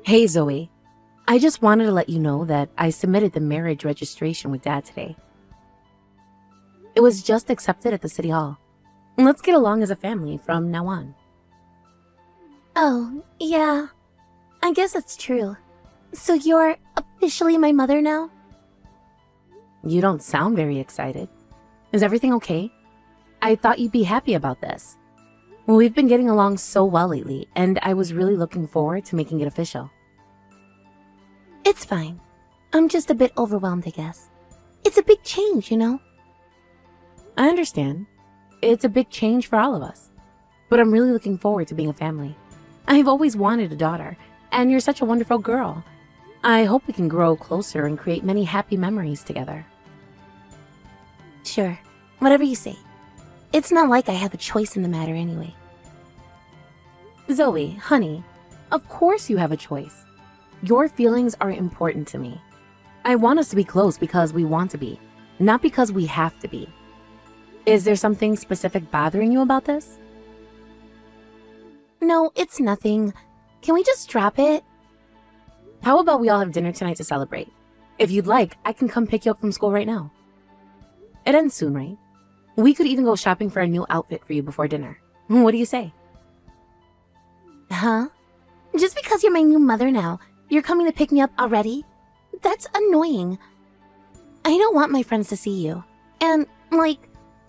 Hey Zoe, I just wanted to let you know that I submitted the marriage registration with Dad today. It was just accepted at the City Hall. Let's get along as a family from now on. Oh, yeah. I guess that's true. So you're officially my mother now? You don't sound very excited. Is everything okay? I thought you'd be happy about this. We've been getting along so well lately, and I was really looking forward to making it official. It's fine. I'm just a bit overwhelmed, I guess. It's a big change, you know? I understand. It's a big change for all of us. But I'm really looking forward to being a family. I've always wanted a daughter, and you're such a wonderful girl. I hope we can grow closer and create many happy memories together. Sure, whatever you say. It's not like I have a choice in the matter anyway. Zoe, honey, of course you have a choice. Your feelings are important to me. I want us to be close because we want to be, not because we have to be. Is there something specific bothering you about this? No, it's nothing. Can we just drop it? How about we all have dinner tonight to celebrate? If you'd like, I can come pick you up from school right now. It ends soon, right? We could even go shopping for a new outfit for you before dinner. What do you say? Huh? Just because you're my new mother now, you're coming to pick me up already? That's annoying. I don't want my friends to see you. And,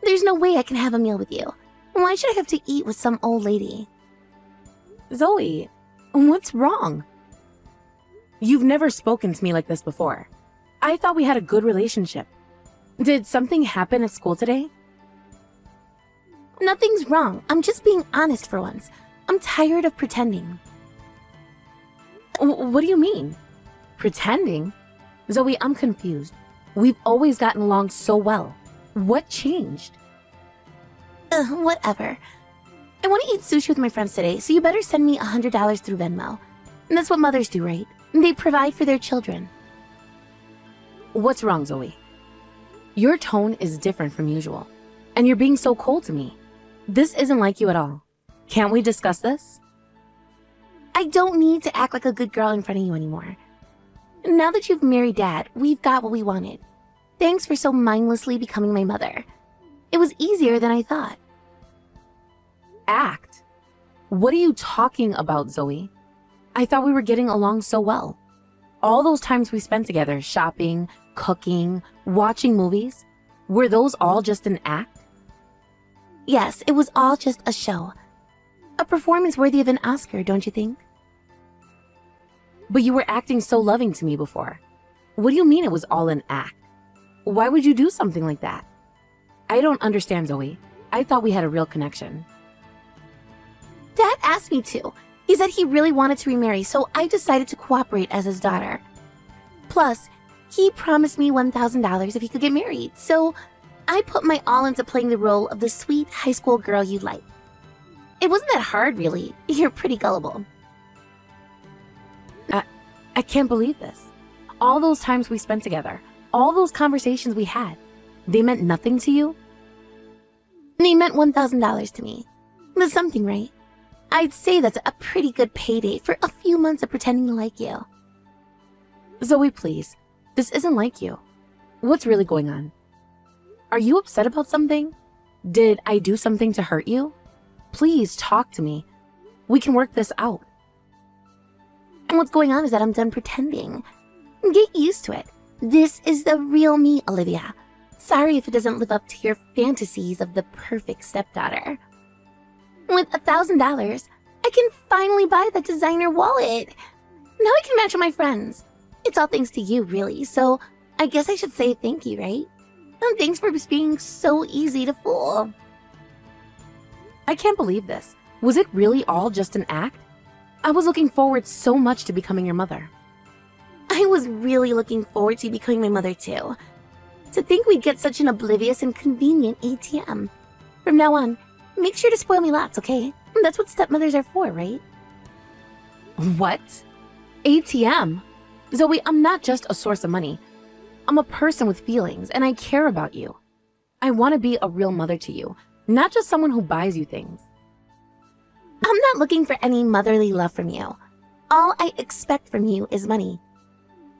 there's no way I can have a meal with you. Why should I have to eat with some old lady? Zoe, what's wrong? You've never spoken to me like this before. I thought we had a good relationship. Did something happen at school today? Nothing's wrong. I'm just being honest for once. I'm tired of pretending. What do you mean? Pretending? Zoe, I'm confused. We've always gotten along so well. What changed? Whatever. I want to eat sushi with my friends today, so you better send me $100 through Venmo. And that's what mothers do, right? They provide for their children. What's wrong, Zoe? Your tone is different from usual, and you're being so cold to me. This isn't like you at all. Can't we discuss this? I don't need to act like a good girl in front of you anymore. Now that you've married Dad, we've got what we wanted. Thanks for so mindlessly becoming my mother. It was easier than I thought. Act? What are you talking about, Zoe? I thought we were getting along so well. All those times we spent together, shopping, cooking, watching movies, were those all just an act? Yes, it was all just a show. A performance worthy of an Oscar, don't you think? But you were acting so loving to me before. What do you mean it was all an act? Why would you do something like that? I don't understand, Zoe. I thought we had a real connection. Dad asked me to. He said he really wanted to remarry, so I decided to cooperate as his daughter. Plus, he promised me $1,000 if he could get married, so I put my all into playing the role of the sweet high school girl you'd like. It wasn't that hard, really. You're pretty gullible. I can't believe this. All those times we spent together, all those conversations we had, they meant nothing to you? They meant $1,000 to me. That's something, right? I'd say that's a pretty good payday for a few months of pretending to like you. Zoe, please. This isn't like you. What's really going on? Are you upset about something? Did I do something to hurt you? Please talk to me. We can work this out. And what's going on is that I'm done pretending. Get used to it. This is the real me, Olivia. Sorry if it doesn't live up to your fantasies of the perfect stepdaughter. With $1,000, I can finally buy that designer wallet. Now I can match with my friends. It's all thanks to you, really, so I guess I should say thank you, right? And thanks for being so easy to fool. I can't believe this. Was it really all just an act? I was looking forward so much to becoming your mother. I was really looking forward to becoming my mother, too. To think we'd get such an oblivious and convenient ATM. From now on, make sure to spoil me lots, okay? That's what stepmothers are for, right? What? ATM? Zoe, I'm not just a source of money. I'm a person with feelings, and I care about you. I want to be a real mother to you, not just someone who buys you things. I'm not looking for any motherly love from you. All I expect from you is money.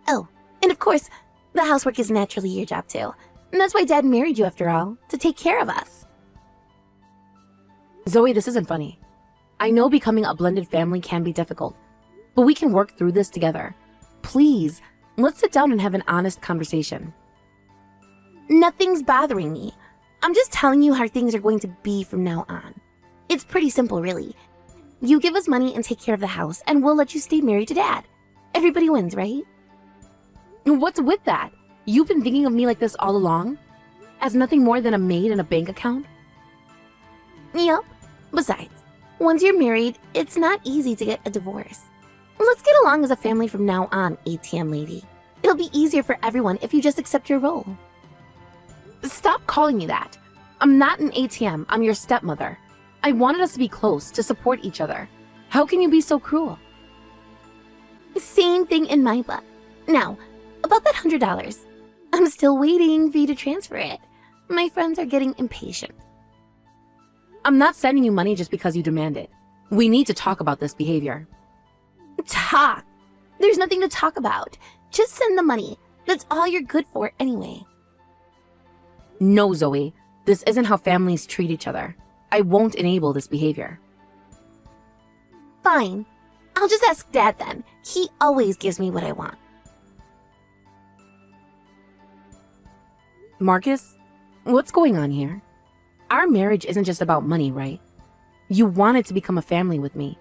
Oh, and of course, the housework is naturally your job too. And that's why Dad married you after all, to take care of us. Zoe, this isn't funny. I know becoming a blended family can be difficult, but we can work through this together. Please, let's sit down and have an honest conversation. Nothing's bothering me. I'm just telling you how things are going to be from now on. It's pretty simple, really. You give us money and take care of the house, and we'll let you stay married to Dad. Everybody wins, right? What's with that? You've been thinking of me like this all along? As nothing more than a maid and a bank account? Yep. Besides, once you're married, it's not easy to get a divorce. Let's get along as a family from now on, ATM lady. It'll be easier for everyone if you just accept your role. Stop calling me that. I'm not an ATM, I'm your stepmother. I wanted us to be close, to support each other. How can you be so cruel? Same thing in my book. Now, about that $100. I'm still waiting for you to transfer it. My friends are getting impatient. I'm not sending you money just because you demand it. We need to talk about this behavior. Talk? There's nothing to talk about. Just send the money. That's all you're good for anyway. No, Zoe. This isn't how families treat each other. I won't enable this behavior. Fine. I'll just ask Dad then. He always gives me what I want. Marcus, what's going on here? Our marriage isn't just about money, right? You wanted to become a family with me.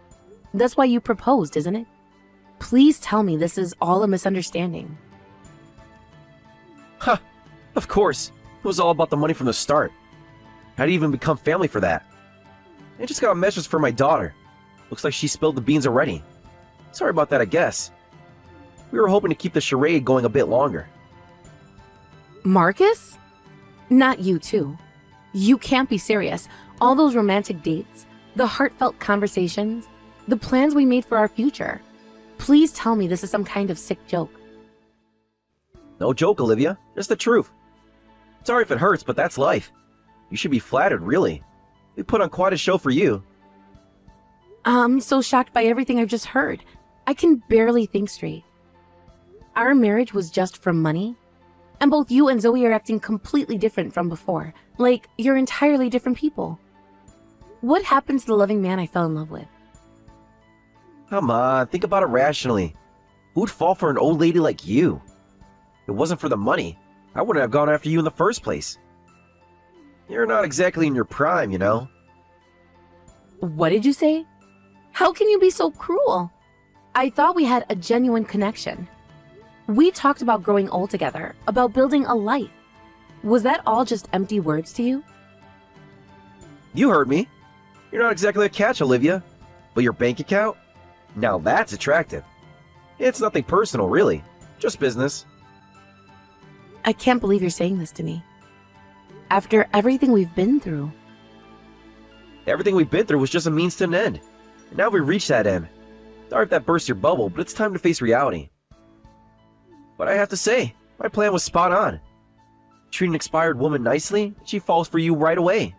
That's why you proposed, isn't it? Please tell me this is all a misunderstanding. Huh, of course. It was all about the money from the start. How'd you even become family for that? I just got a message from my daughter. Looks like she spilled the beans already. Sorry about that, I guess. We were hoping to keep the charade going a bit longer. Marcus? Not you, too. You can't be serious. All those romantic dates, the heartfelt conversations, the plans we made for our future. Please tell me this is some kind of sick joke. No joke, Olivia. Just the truth. Sorry if it hurts, but that's life. You should be flattered, really. We put on quite a show for you. I'm so shocked by everything I've just heard. I can barely think straight. Our marriage was just for money? And both you and Zoe are acting completely different from before. Like, you're entirely different people. What happened to the loving man I fell in love with? Come on, think about it rationally. Who'd fall for an old lady like you? If it wasn't for the money, I wouldn't have gone after you in the first place. You're not exactly in your prime, you know? What did you say? How can you be so cruel? I thought we had a genuine connection. We talked about growing old together, about building a life. Was that all just empty words to you? You heard me. You're not exactly a catch, Olivia. But your bank account? Now that's attractive. It's nothing personal, really. Just business. I can't believe you're saying this to me. After everything we've been through. Everything we've been through was just a means to an end. And now we've reached that end. Sorry if that burst your bubble, but it's time to face reality. But I have to say, my plan was spot on. Treat an expired woman nicely, she falls for you right away.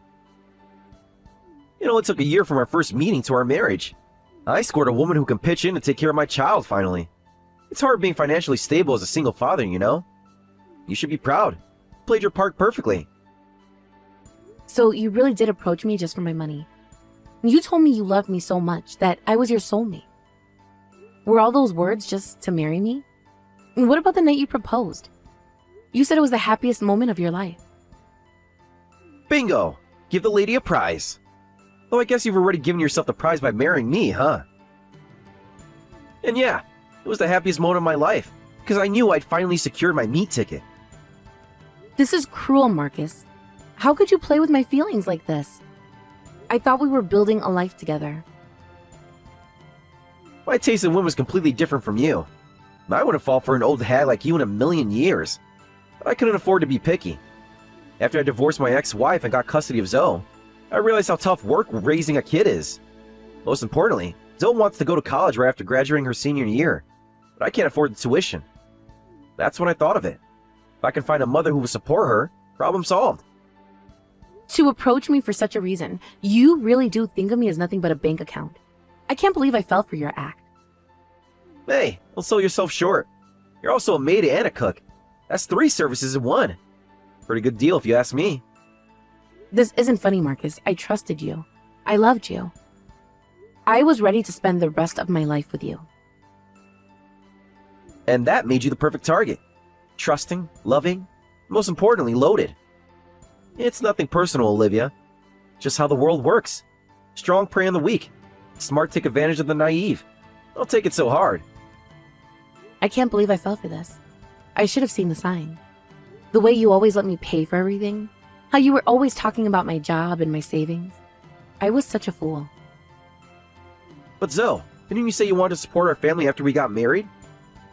It only took a year from our first meeting to our marriage. I scored a woman who can pitch in to take care of my child finally. It's hard being financially stable as a single father, you know? You should be proud. You played your part perfectly. So you really did approach me just for my money. You told me you loved me so much that I was your soulmate. Were all those words just to marry me? And what about the night you proposed? You said it was the happiest moment of your life. Bingo! Give the lady a prize. Though I guess you've already given yourself the prize by marrying me, huh? And yeah, it was the happiest moment of my life, because I knew I'd finally secured my meat ticket. This is cruel, Marcus. How could you play with my feelings like this? I thought we were building a life together. My taste in women was completely different from you. I wouldn't fall for an old hag like you in a million years. But I couldn't afford to be picky. After I divorced my ex-wife and got custody of Zoe, I realized how tough work raising a kid is. Most importantly, Zoe wants to go to college right after graduating her senior year, but I can't afford the tuition. That's when I thought of it. If I can find a mother who will support her, problem solved. To approach me for such a reason, you really do think of me as nothing but a bank account. I can't believe I fell for your act. Hey, don't sell yourself short. You're also a maid and a cook. That's 3 services in one. Pretty good deal if you ask me. This isn't funny, Marcus. I trusted you. I loved you. I was ready to spend the rest of my life with you. And that made you the perfect target. Trusting, loving, most importantly, loaded. It's nothing personal, Olivia. Just how the world works. Strong prey on the weak. Smart take advantage of the naive. Don't take it so hard. I can't believe I fell for this. I should have seen the sign. The way you always let me pay for everything. How you were always talking about my job and my savings. I was such a fool. But Zoe, didn't you say you wanted to support our family after we got married?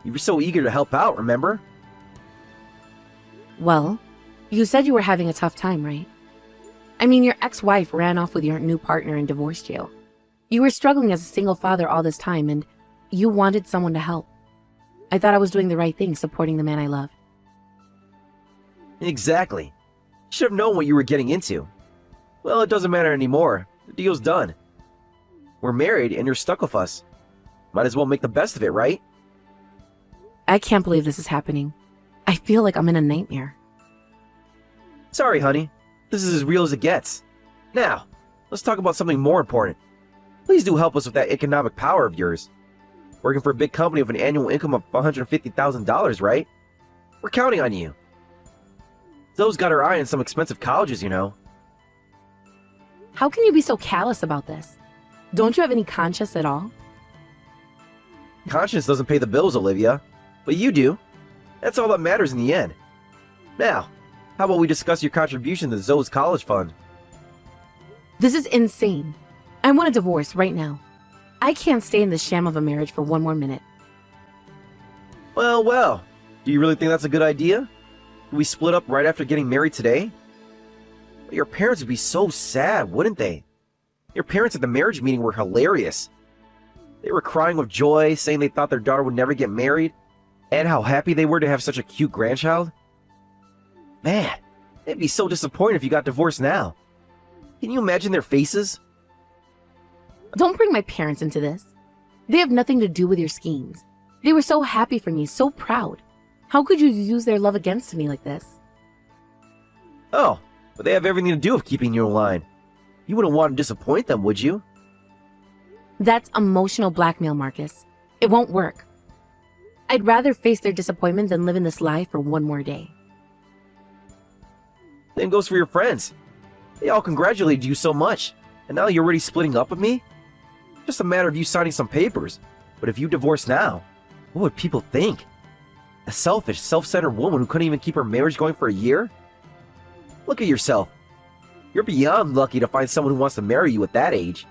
You were so eager to help out, remember? Well, you said you were having a tough time, right? I mean, your ex-wife ran off with your new partner and divorced you. You were struggling as a single father all this time, and you wanted someone to help. I thought I was doing the right thing, supporting the man I loved. Exactly. Should have known what you were getting into. Well, it doesn't matter anymore. The deal's done. We're married and you're stuck with us. Might as well make the best of it, right? I can't believe this is happening. I feel like I'm in a nightmare. Sorry, honey. This is as real as it gets. Now, let's talk about something more important. Please do help us with that economic power of yours. Working for a big company with an annual income of $150,000, right? We're counting on you. Zoe's got her eye on some expensive colleges, you know. How can you be so callous about this? Don't you have any conscience at all? Conscience doesn't pay the bills, Olivia. But you do. That's all that matters in the end. Now, how about we discuss your contribution to Zoe's college fund? This is insane. I want a divorce right now. I can't stay in this sham of a marriage for one more minute. Well. Do you really think that's a good idea? Could we split up right after getting married today? But your parents would be so sad, wouldn't they? Your parents at the marriage meeting were hilarious. They were crying with joy, saying they thought their daughter would never get married, and how happy they were to have such a cute grandchild. Man, they'd be so disappointed if you got divorced now. Can you imagine their faces? Don't bring my parents into this. They have nothing to do with your schemes. They were so happy for me, so proud. How could you use their love against me like this? Oh, but they have everything to do with keeping you in line. You wouldn't want to disappoint them, would you? That's emotional blackmail, Marcus. It won't work. I'd rather face their disappointment than live in this lie for one more day. Same goes for your friends. They all congratulated you so much, and now you're already splitting up with me? Just a matter of you signing some papers. But if you divorce now, what would people think? A selfish, self-centered woman who couldn't even keep her marriage going for a year? Look at yourself. You're beyond lucky to find someone who wants to marry you at that age.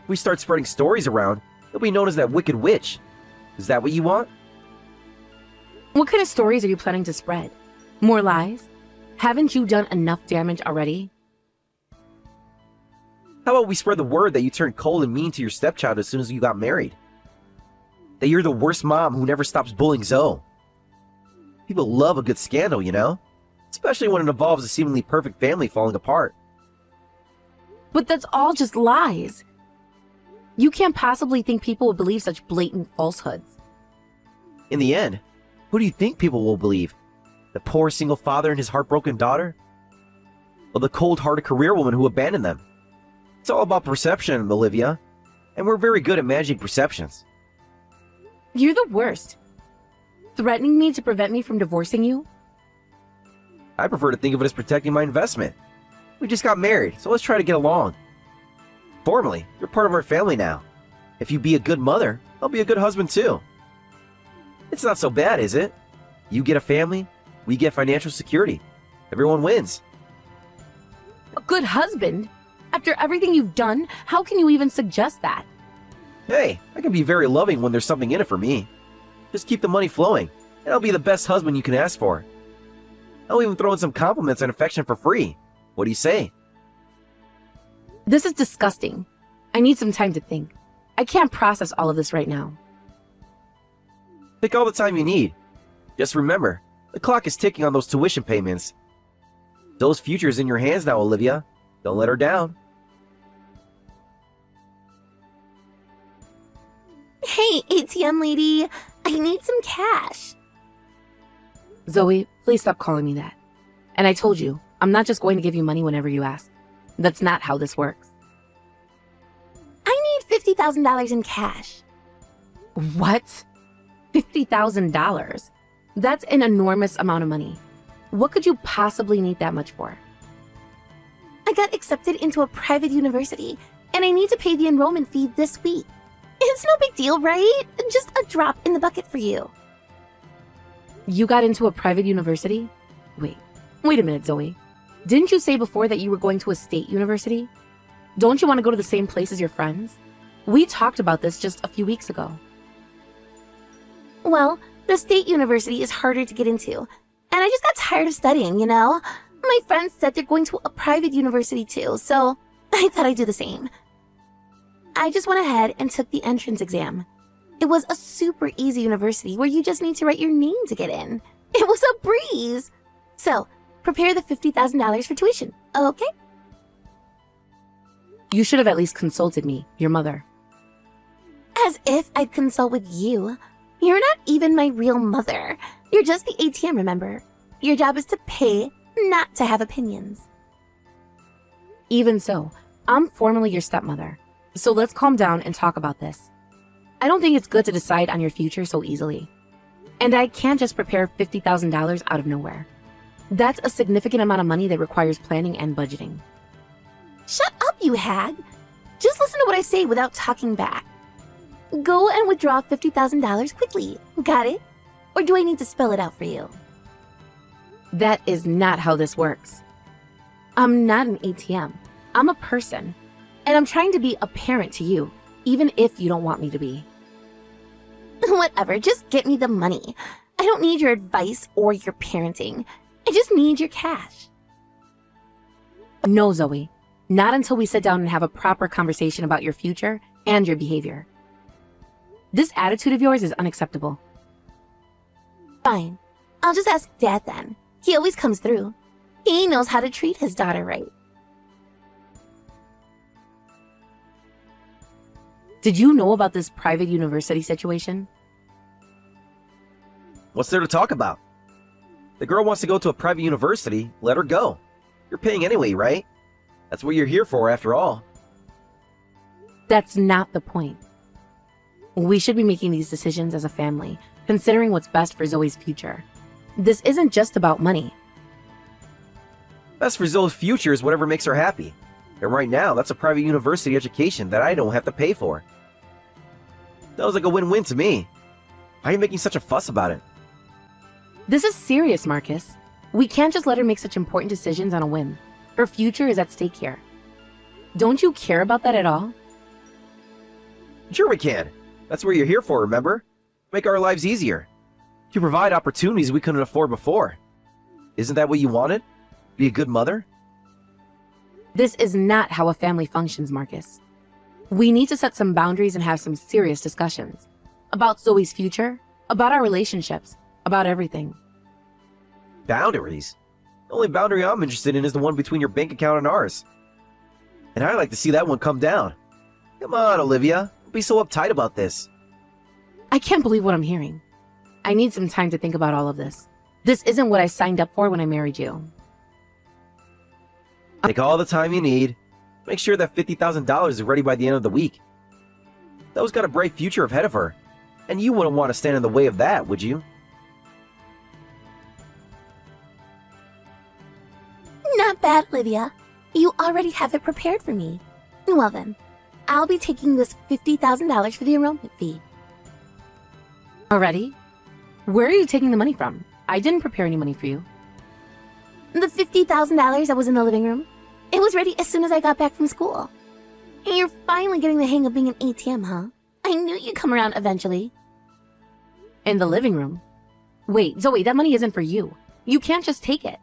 If we start spreading stories around, you'll be known as that wicked witch. Is that what you want? What kind of stories are you planning to spread? More lies? Haven't you done enough damage already? How about we spread the word that you turned cold and mean to your stepchild as soon as you got married? That you're the worst mom who never stops bullying Zoe. People love a good scandal, you know? Especially when it involves a seemingly perfect family falling apart. But that's all just lies. You can't possibly think people would believe such blatant falsehoods. In the end, who do you think people will believe? The poor single father and his heartbroken daughter? Or the cold-hearted career woman who abandoned them? It's all about perception, Olivia. And we're very good at managing perceptions. You're the worst. Threatening me to prevent me from divorcing you? I prefer to think of it as protecting my investment. We just got married, so let's try to get along. Formally, you're part of our family now. If you be a good mother, I'll be a good husband too. It's not so bad, is it? You get a family, we get financial security. Everyone wins. A good husband? After everything you've done, how can you even suggest that? Hey, I can be very loving when there's something in it for me. Just keep the money flowing, and I'll be the best husband you can ask for. I'll even throw in some compliments and affection for free. What do you say? This is disgusting. I need some time to think. I can't process all of this right now. Take all the time you need. Just remember, the clock is ticking on those tuition payments. Those future's in your hands now, Olivia. Don't let her down. Hey, it's ATM lady. I need some cash. Zoe, please stop calling me that. And I told you, I'm not just going to give you money whenever you ask. That's not how this works. I need $50,000 in cash. What? $50,000? That's an enormous amount of money. What could you possibly need that much for? I got accepted into a private university, and I need to pay the enrollment fee this week. It's no big deal, right? Just a drop in the bucket for you. You got into a private university? Wait a minute, Zoe. Didn't you say before that you were going to a state university? Don't you want to go to the same place as your friends? We talked about this just a few weeks ago. Well, the state university is harder to get into, and I just got tired of studying, you know? My friends said they're going to a private university too, so I thought I'd do the same. I just went ahead and took the entrance exam. It was a super easy university where you just need to write your name to get in. It was a breeze! So, prepare the $50,000 for tuition, okay? You should have at least consulted me, your mother. As if I'd consult with you. You're not even my real mother. You're just the ATM, remember? Your job is to pay, not to have opinions. Even so, I'm formally your stepmother. So let's calm down and talk about this. I don't think it's good to decide on your future so easily. And I can't just prepare $50,000 out of nowhere. That's a significant amount of money that requires planning and budgeting. Shut up, you hag! Just listen to what I say without talking back. Go and withdraw $50,000 quickly. Got it? Or do I need to spell it out for you? That is not how this works. I'm not an ATM. I'm a person. And I'm trying to be a parent to you, even if you don't want me to be. Whatever, just get me the money. I don't need your advice or your parenting. I just need your cash. No, Zoe. Not until we sit down and have a proper conversation about your future and your behavior. This attitude of yours is unacceptable. Fine. I'll just ask Dad then. He always comes through. He knows how to treat his daughter right. Did you know about this private university situation? What's there to talk about? The girl wants to go to a private university, let her go. You're paying anyway, right? That's what you're here for, after all. That's not the point. We should be making these decisions as a family, considering what's best for Zoe's future. This isn't just about money. Best for Zoe's future is whatever makes her happy. And right now, that's a private university education that I don't have to pay for. That was like a win-win to me. Why are you making such a fuss about it? This is serious, Marcus. We can't just let her make such important decisions on a whim. Her future is at stake here. Don't you care about that at all? Sure we can. That's what you're here for, remember? Make our lives easier. You provide opportunities we couldn't afford before. Isn't that what you wanted? Be a good mother? This is not how a family functions, Marcus. We need to set some boundaries and have some serious discussions. About Zoe's future, about our relationships, about everything. Boundaries? The only boundary I'm interested in is the one between your bank account and ours. And I'd like to see that one come down. Come on, Olivia. Don't be so uptight about this. I can't believe what I'm hearing. I need some time to think about all of this. This isn't what I signed up for when I married you. Take all the time you need. Make sure that $50,000 is ready by the end of the week. Zoe's got a bright future ahead of her. And you wouldn't want to stand in the way of that, would you? Not bad, Olivia. You already have it prepared for me. Well then, I'll be taking this $50,000 for the enrollment fee. Already? Where are you taking the money from? I didn't prepare any money for you. The $50,000 that was in the living room, it was ready as soon as I got back from school. And you're finally getting the hang of being an ATM, huh? I knew you'd come around eventually. In the living room? Wait, Zoe, that money isn't for you. You can't just take it.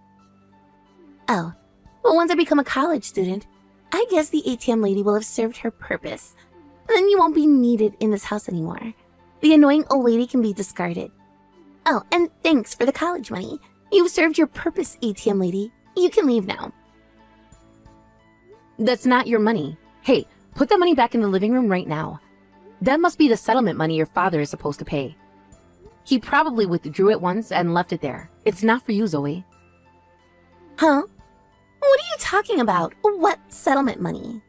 Oh, well, once I become a college student, I guess the ATM lady will have served her purpose. Then you won't be needed in this house anymore. The annoying old lady can be discarded. Oh, and thanks for the college money. You've served your purpose, ATM lady. You can leave now. That's not your money. Hey, put the money back in the living room right now. That must be the settlement money your father is supposed to pay. He probably withdrew it once and left it there. It's not for you, Zoe. Huh? What are you talking about? What settlement money?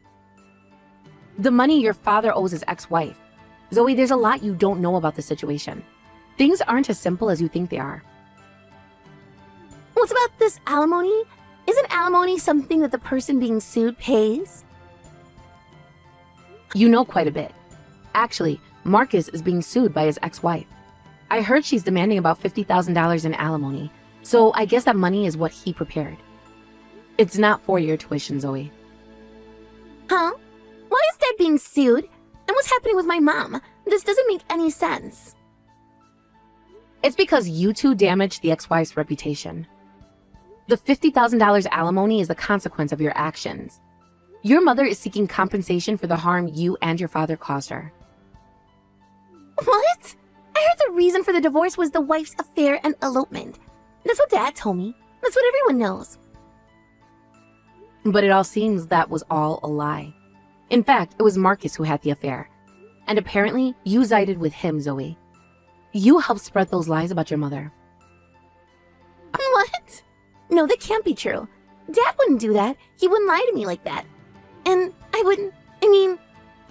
The money your father owes his ex-wife. Zoe, there's a lot you don't know about the situation. Things aren't as simple as you think they are. What's about this alimony? Isn't alimony something that the person being sued pays? You know quite a bit. Actually, Marcus is being sued by his ex-wife. I heard she's demanding about $50,000 in alimony, so I guess that money is what he prepared. It's not for your tuition, Zoe. Huh? Why is Dad being sued? And what's happening with my mom? This doesn't make any sense. It's because you two damaged the ex-wife's reputation. The $50,000 alimony is the consequence of your actions. Your mother is seeking compensation for the harm you and your father caused her. What? I heard the reason for the divorce was the wife's affair and elopement. That's what Dad told me. That's what everyone knows. But it all seems that was all a lie. In fact, it was Marcus who had the affair. And apparently, you sided with him, Zoe. You helped spread those lies about your mother. What? No, that can't be true. Dad wouldn't do that. He wouldn't lie to me like that. And I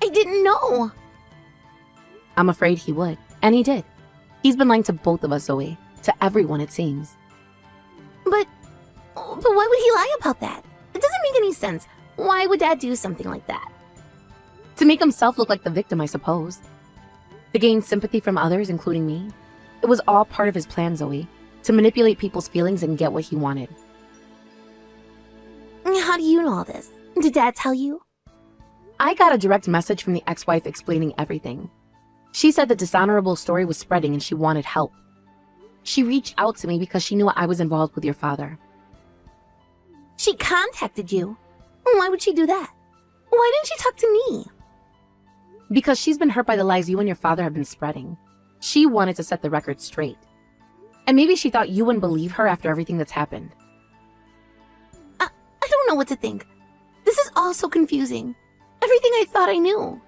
didn't know. I'm afraid he would. And he did. He's been lying to both of us, Zoe. To everyone, it seems. But why would he lie about that? It doesn't make any sense. Why would Dad do something like that? To make himself look like the victim, I suppose. To gain sympathy from others, including me. It was all part of his plan, Zoe. To manipulate people's feelings and get what he wanted. How do you know all this? Did Dad tell you? I got a direct message from the ex-wife explaining everything. She said the dishonorable story was spreading and she wanted help. She reached out to me because she knew I was involved with your father. She contacted you? Why would she do that? Why didn't she talk to me? Because she's been hurt by the lies you and your father have been spreading. She wanted to set the record straight. And maybe she thought you wouldn't believe her after everything that's happened. I don't know what to think. This is all so confusing. Everything I thought I knew.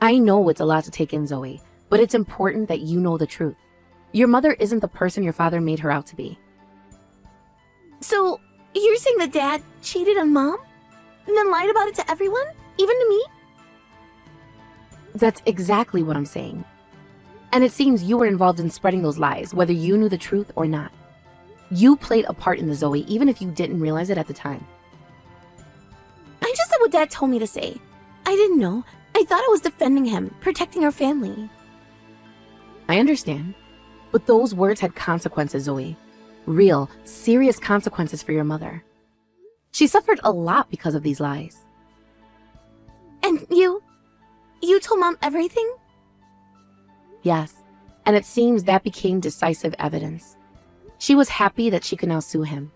I know it's a lot to take in, Zoe, but it's important that you know the truth. Your mother isn't the person your father made her out to be. So, you're saying that Dad cheated on Mom? And then lied about it to everyone? Even to me? That's exactly what I'm saying. And it seems you were involved in spreading those lies, whether you knew the truth or not. You played a part in the Zoe, even if you didn't realize it at the time. I just said what Dad told me to say. I didn't know. I thought I was defending him, protecting our family. I understand. But those words had consequences, Zoe. Real, serious consequences for your mother. She suffered a lot because of these lies. And you told Mom everything? Yes, and it seems that became decisive evidence. She was happy that she could now sue him.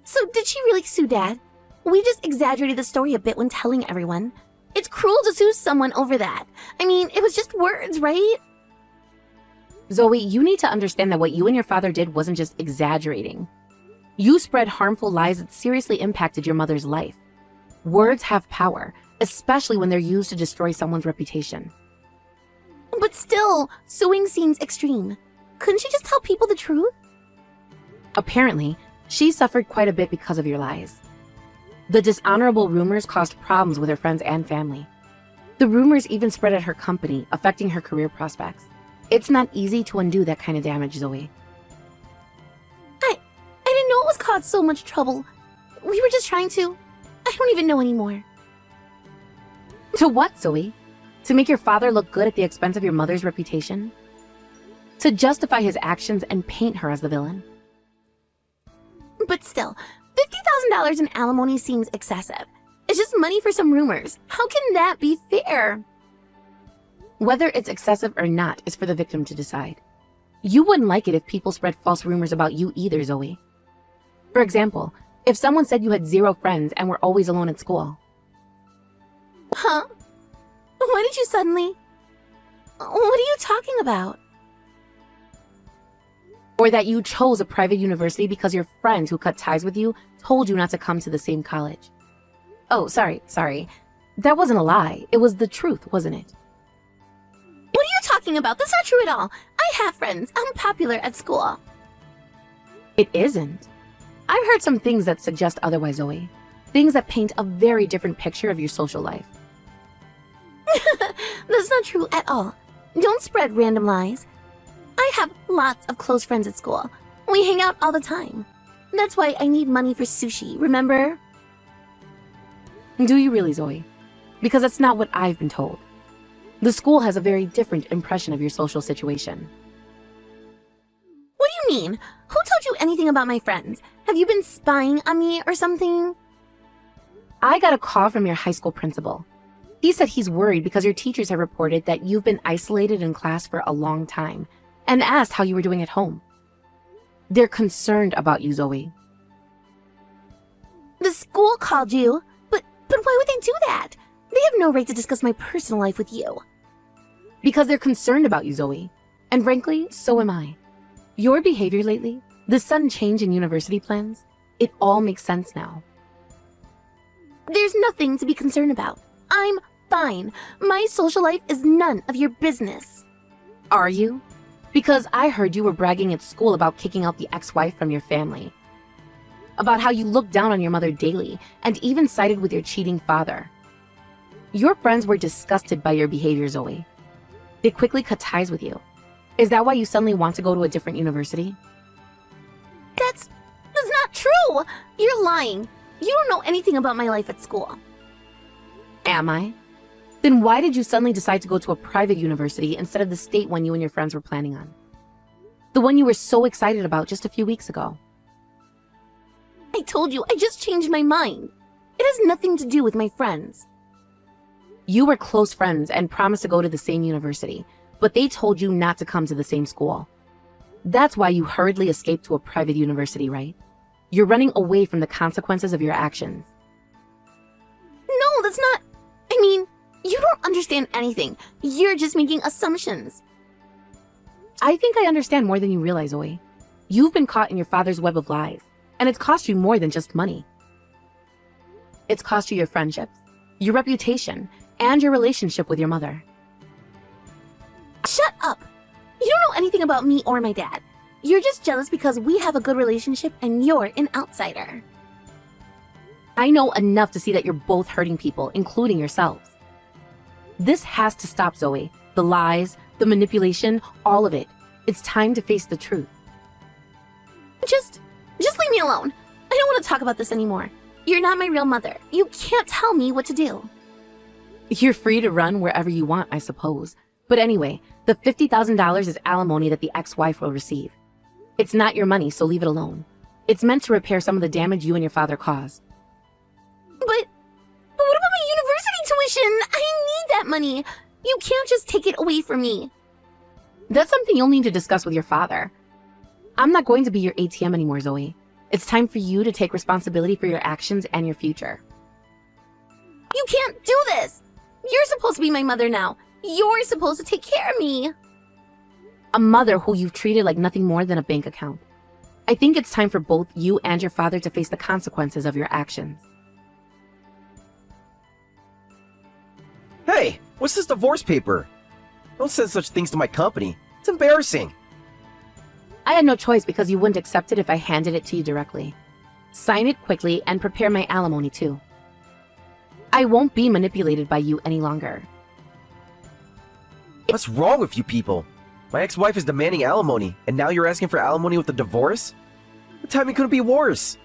So did she really sue Dad? We just exaggerated the story a bit when telling everyone. It's cruel to sue someone over that. I mean, it was just words, right? Zoe, you need to understand that what you and your father did wasn't just exaggerating. You spread harmful lies that seriously impacted your mother's life. Words have power, especially when they're used to destroy someone's reputation. But still, suing seems extreme. Couldn't she just tell people the truth? Apparently, she suffered quite a bit because of your lies. The dishonorable rumors caused problems with her friends and family. The rumors even spread at her company, affecting her career prospects. It's not easy to undo that kind of damage, Zoe. I didn't know it was caused so much trouble. We were just trying to... I don't even know anymore. To what, Zoe? To make your father look good at the expense of your mother's reputation? To justify his actions and paint her as the villain? But still, $50,000 in alimony seems excessive. It's just money for some rumors. How can that be fair? Whether it's excessive or not is for the victim to decide. You wouldn't like it if people spread false rumors about you either, Zoe. For example, if someone said you had 0 friends and were always alone at school. Huh? Why did you suddenly... What are you talking about? Or that you chose a private university because your friends who cut ties with you told you not to come to the same college. Oh, sorry. That wasn't a lie. It was the truth, wasn't it? What are you talking about? That's not true at all. I have friends. I'm popular at school. It isn't. I've heard some things that suggest otherwise, Zoe. Things that paint a very different picture of your social life. That's not true at all. Don't spread random lies. I have lots of close friends at school. We hang out all the time. That's why I need money for sushi, remember? Do you really, Zoe? Because that's not what I've been told. The school has a very different impression of your social situation. What do you mean? Who told you anything about my friends? Have you been spying on me or something? I got a call from your high school principal. He said he's worried because your teachers have reported that you've been isolated in class for a long time and asked how you were doing at home. They're concerned about you, Zoe. The school called you? But why would they do that? They have no right to discuss my personal life with you. Because they're concerned about you, Zoe. And frankly, so am I. Your behavior lately, the sudden change in university plans, it all makes sense now. There's nothing to be concerned about. I'm fine. My social life is none of your business. Are you? Because I heard you were bragging at school about kicking out the ex-wife from your family. About how you looked down on your mother daily and even sided with your cheating father. Your friends were disgusted by your behavior, Zoe. They quickly cut ties with you. Is that why you suddenly want to go to a different university? That's not true! You're lying. You don't know anything about my life at school. Am I? Then why did you suddenly decide to go to a private university instead of the state one you and your friends were planning on? The one you were so excited about just a few weeks ago. I told you, I just changed my mind. It has nothing to do with my friends. You were close friends and promised to go to the same university, but they told you not to come to the same school. That's why you hurriedly escaped to a private university, right? You're running away from the consequences of your actions. No, that's not... I mean, you don't understand anything. You're just making assumptions. I think I understand more than you realize, Zoe. You've been caught in your father's web of lies, and it's cost you more than just money. It's cost you your friendships, your reputation, and your relationship with your mother. Shut up! You don't know anything about me or my dad. You're just jealous because we have a good relationship and you're an outsider. I know enough to see that you're both hurting people, including yourselves. This has to stop, Zoe. The lies, the manipulation, all of it. It's time to face the truth. Just leave me alone. I don't want to talk about this anymore. You're not my real mother. You can't tell me what to do. You're free to run wherever you want, I suppose. But anyway, the $50,000 is alimony that the ex-wife will receive. It's not your money, so leave it alone. It's meant to repair some of the damage you and your father caused. But what about my university tuition? I need that money. You can't just take it away from me. That's something you'll need to discuss with your father. I'm not going to be your ATM anymore, Zoe. It's time for you to take responsibility for your actions and your future. You can't do this. You're supposed to be my mother now. You're supposed to take care of me. A mother who you've treated like nothing more than a bank account. I think it's time for both you and your father to face the consequences of your actions. Hey, what's this divorce paper? Don't send such things to my company. It's embarrassing. I had no choice because you wouldn't accept it if I handed it to you directly. Sign it quickly and prepare my alimony too. I won't be manipulated by you any longer. What's wrong with you people? My ex-wife is demanding alimony, and now you're asking for alimony with a divorce? The timing couldn't be worse.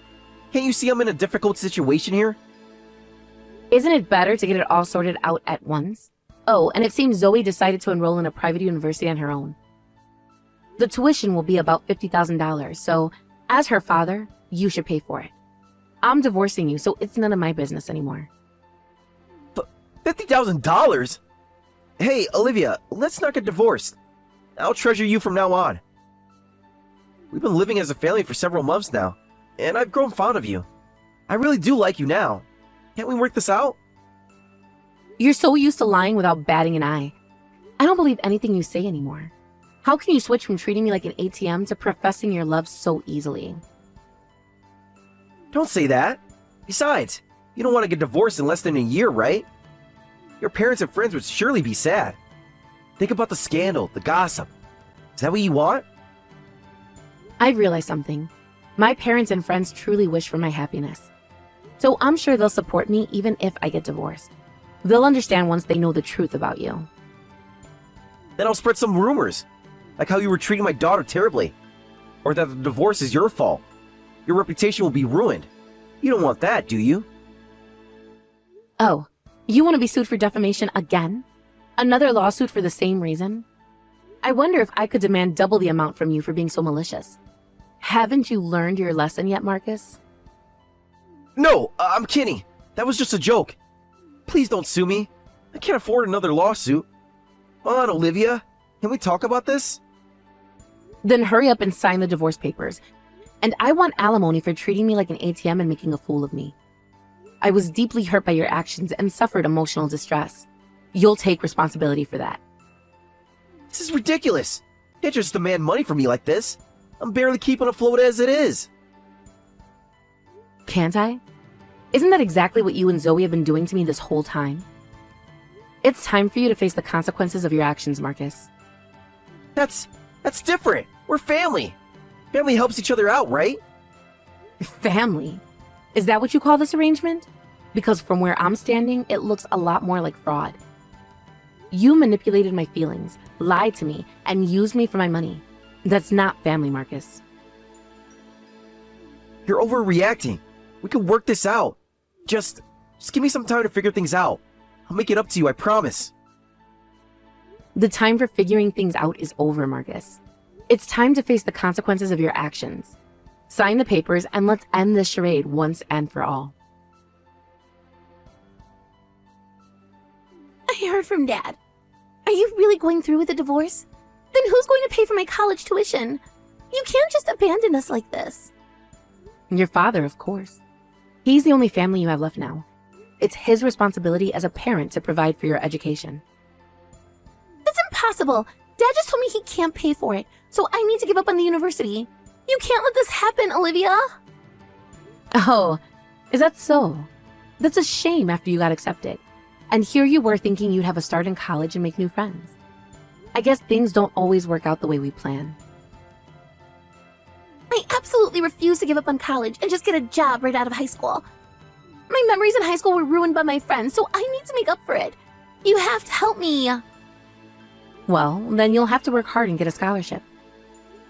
Can't you see I'm in a difficult situation here? Isn't it better to get it all sorted out at once? Oh, and it seems Zoe decided to enroll in a private university on her own. The tuition will be about $50,000, so as her father, you should pay for it. I'm divorcing you, so it's none of my business anymore. $50,000? Hey, Olivia, let's not get divorced. I'll treasure you from now on. We've been living as a family for several months now, and I've grown fond of you. I really do like you now. Can't we work this out? You're so used to lying without batting an eye. I don't believe anything you say anymore. How can you switch from treating me like an ATM to professing your love so easily? Don't say that. Besides, you don't want to get divorced in less than a year, right? Your parents and friends would surely be sad. Think about the scandal, the gossip. Is that what you want? I've realized something. My parents and friends truly wish for my happiness. So I'm sure they'll support me even if I get divorced. They'll understand once they know the truth about you. Then I'll spread some rumors, like how you were treating my daughter terribly, or that the divorce is your fault. Your reputation will be ruined. You don't want that, do you? Oh, you want to be sued for defamation again? Another lawsuit for the same reason? I wonder if I could demand double the amount from you for being so malicious. Haven't you learned your lesson yet, Marcus? No, I'm kidding. That was just a joke. Please don't sue me. I can't afford another lawsuit. Come on, Olivia. Can we talk about this? Then hurry up and sign the divorce papers. And I want alimony for treating me like an ATM and making a fool of me. I was deeply hurt by your actions and suffered emotional distress. You'll take responsibility for that. This is ridiculous. You can't just demand money from me like this. I'm barely keeping afloat as it is. Can't I? Isn't that exactly what you and Zoe have been doing to me this whole time? It's time for you to face the consequences of your actions, Marcus. That's different. We're family. Family helps each other out, right? Family? Is that what you call this arrangement? Because from where I'm standing, it looks a lot more like fraud. You manipulated my feelings, lied to me, and used me for my money. That's not family, Marcus. You're overreacting. We can work this out. Just give me some time to figure things out. I'll make it up to you, I promise. The time for figuring things out is over, Marcus. It's time to face the consequences of your actions. Sign the papers and let's end this charade once and for all. I heard from Dad. Are you really going through with the divorce? Then who's going to pay for my college tuition? You can't just abandon us like this. Your father, of course. He's the only family you have left now. It's his responsibility as a parent to provide for your education. That's impossible. Dad just told me he can't pay for it, so I need to give up on the university. You can't let this happen, Olivia. Oh, is that so? That's a shame after you got accepted. And here you were thinking you'd have a start in college and make new friends. I guess things don't always work out the way we plan. I absolutely refuse to give up on college and just get a job right out of high school. My memories in high school were ruined by my friends, so I need to make up for it. You have to help me. Well, then you'll have to work hard and get a scholarship.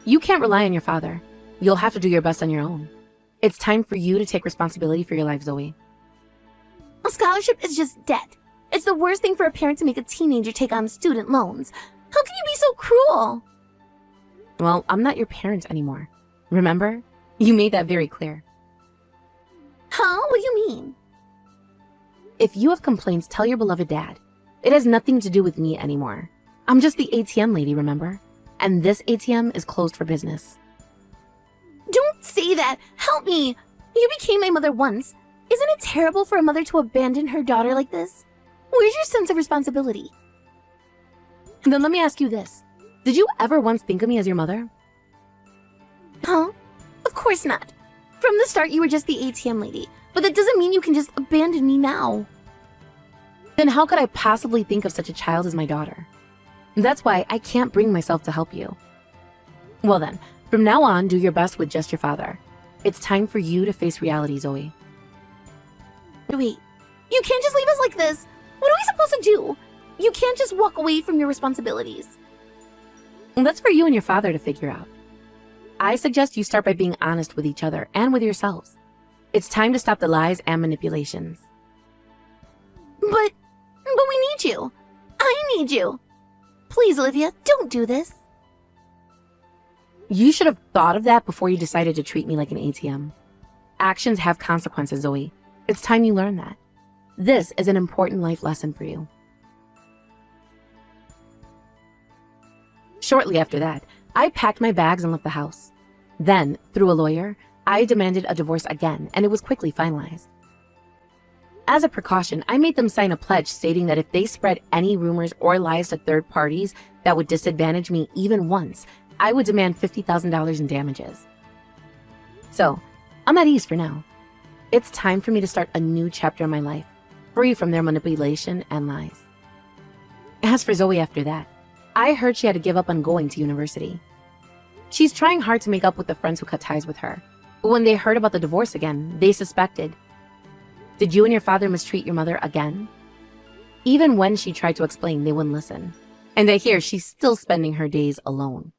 You can't rely on your father. You'll have to do your best on your own. It's time for you to take responsibility for your life, Zoe. A scholarship is just debt. It's the worst thing for a parent to make a teenager take on student loans. How can you be so cruel? Well, I'm not your parent anymore. Remember? You made that very clear. Huh? What do you mean? If you have complaints, tell your beloved dad. It has nothing to do with me anymore. I'm just the ATM lady, remember? And this ATM is closed for business. Don't say that. Help me. You became my mother once. Isn't it terrible for a mother to abandon her daughter like this? Where's your sense of responsibility? And then let me ask you this. Did you ever once think of me as your mother? Huh? Of course not. From the start, you were just the ATM lady. But that doesn't mean you can just abandon me now. Then how could I possibly think of such a child as my daughter? That's why I can't bring myself to help you. Well then, from now on, do your best with just your father. It's time for you to face reality, Zoe. Wait, you can't just leave us like this. What are we supposed to do? You can't just walk away from your responsibilities. That's for you and your father to figure out. I suggest you start by being honest with each other and with yourselves. It's time to stop the lies and manipulations. But we need you. I need you. Please, Olivia, don't do this. You should have thought of that before you decided to treat me like an ATM. Actions have consequences, Zoe. It's time you learn that. This is an important life lesson for you. Shortly after that, I packed my bags and left the house. Then, through a lawyer, I demanded a divorce again, and it was quickly finalized. As a precaution, I made them sign a pledge stating that if they spread any rumors or lies to third parties that would disadvantage me even once, I would demand $50,000 in damages. So, I'm at ease for now. It's time for me to start a new chapter in my life. free from their manipulation and lies. As for Zoe after that, I heard she had to give up on going to university. She's trying hard to make up with the friends who cut ties with her, but when they heard about the divorce again, they suspected. Did you and your father mistreat your mother again? Even when she tried to explain, they wouldn't listen. And I hear she's still spending her days alone.